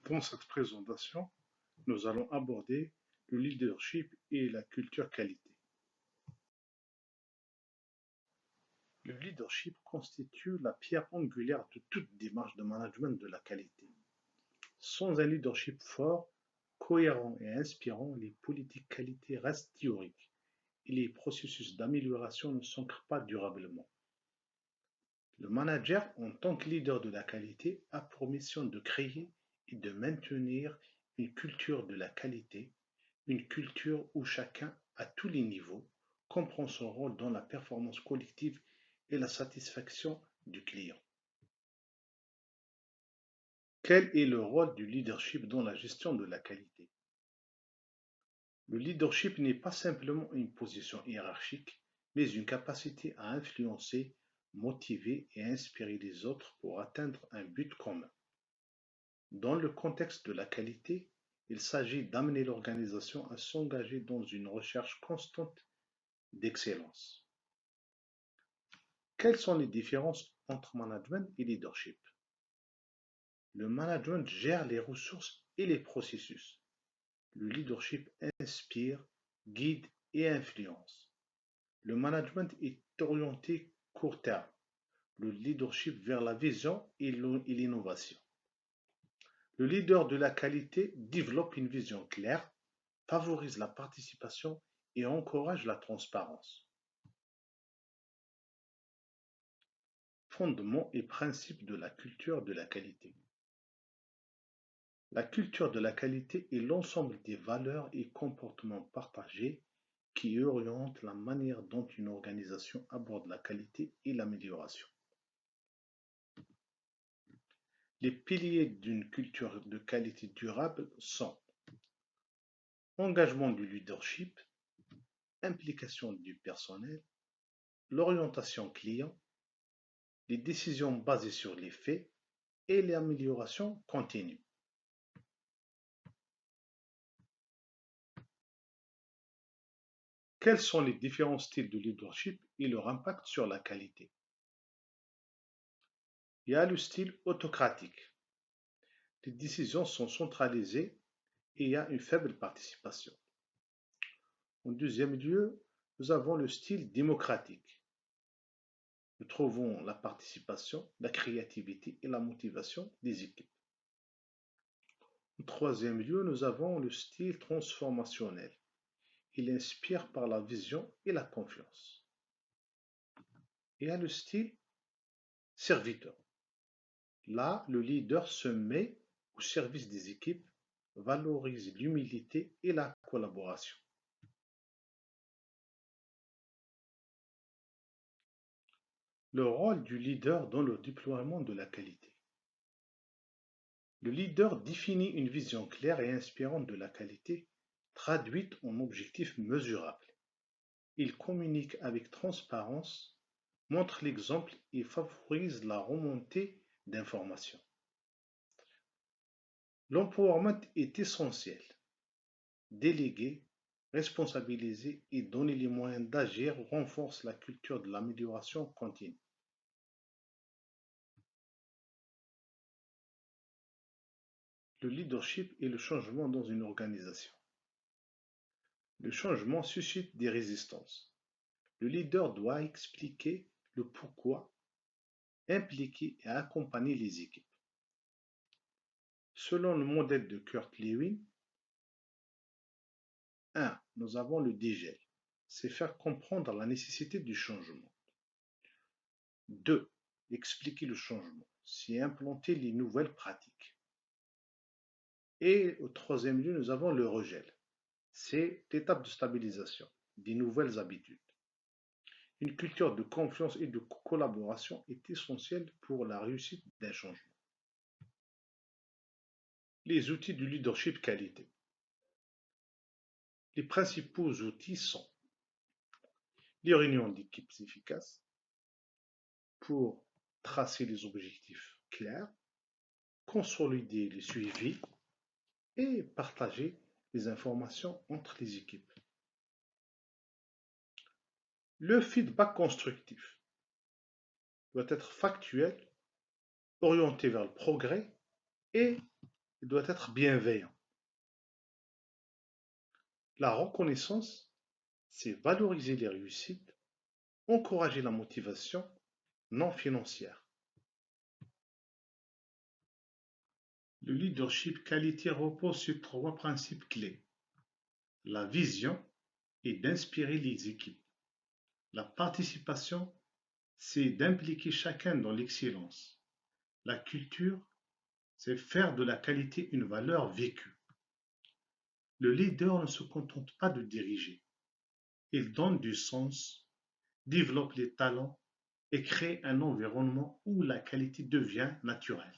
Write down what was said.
Dans cette présentation, nous allons aborder le leadership et la culture qualité. Le leadership constitue la pierre angulaire de toute démarche de management de la qualité. Sans un leadership fort, cohérent et inspirant, les politiques qualité restent théoriques et les processus d'amélioration ne s'ancrent pas durablement. Le manager, en tant que leader de la qualité, a pour mission de créer et de maintenir une culture de la qualité, une culture où chacun, à tous les niveaux, comprend son rôle dans la performance collective et la satisfaction du client. Quel est le rôle du leadership dans la gestion de la qualité? Le leadership n'est pas simplement une position hiérarchique, mais une capacité à influencer, motiver et inspirer les autres pour atteindre un but commun. Dans le contexte de la qualité, il s'agit d'amener l'organisation à s'engager dans une recherche constante d'excellence. Quelles sont les différences entre management et leadership? Le management gère les ressources et les processus. Le leadership inspire, guide et influence. Le management est orienté court terme, le leadership vers la vision et l'innovation. Le leader de la qualité développe une vision claire, favorise la participation et encourage la transparence. Fondements et principes de la culture de la qualité. La culture de la qualité est l'ensemble des valeurs et comportements partagés qui orientent la manière dont une organisation aborde la qualité et l'amélioration. Les piliers d'une culture de qualité durable sont engagement du leadership, implication du personnel, l'orientation client, les décisions basées sur les faits et l'amélioration continue. Quels sont les différents styles de leadership et leur impact sur la qualité? Il y a le style autocratique. Les décisions sont centralisées et il y a une faible participation. En deuxième lieu, nous avons le style démocratique. Nous trouvons la participation, la créativité et la motivation des équipes. En troisième lieu, nous avons le style transformationnel. Il inspire par la vision et la confiance. Il y a le style serviteur. Là, le leader se met au service des équipes, valorise l'humilité et la collaboration. Le rôle du leader dans le déploiement de la qualité. Le leader définit une vision claire et inspirante de la qualité, traduite en objectifs mesurables. Il communique avec transparence, montre l'exemple et favorise la remontée d'informations. L'empowerment est essentiel. Déléguer, responsabiliser et donner les moyens d'agir renforce la culture de l'amélioration continue. Le leadership et le changement dans une organisation. Le changement suscite des résistances. Le leader doit expliquer le pourquoi, impliquer et accompagner les équipes. Selon le modèle de Kurt Lewin, 1. Nous avons le dégel. C'est faire comprendre la nécessité du changement. 2. Expliquer le changement. C'est implanter les nouvelles pratiques. Et au troisième lieu, nous avons le regel. C'est l'étape de stabilisation, des nouvelles habitudes. Une culture de confiance et de collaboration est essentielle pour la réussite d'un changement. Les outils du leadership qualité. Les principaux outils sont les réunions d'équipes efficaces pour tracer les objectifs clairs, consolider les suivis et partager les informations entre les équipes. Le feedback constructif doit être factuel, orienté vers le progrès et il doit être bienveillant. La reconnaissance, c'est valoriser les réussites, encourager la motivation non financière. Le leadership qualité repose sur trois principes clés. La vision est d'inspirer les équipes. La participation, c'est d'impliquer chacun dans l'excellence. La culture, c'est faire de la qualité une valeur vécue. Le leader ne se contente pas de diriger. Il donne du sens, développe les talents et crée un environnement où la qualité devient naturelle.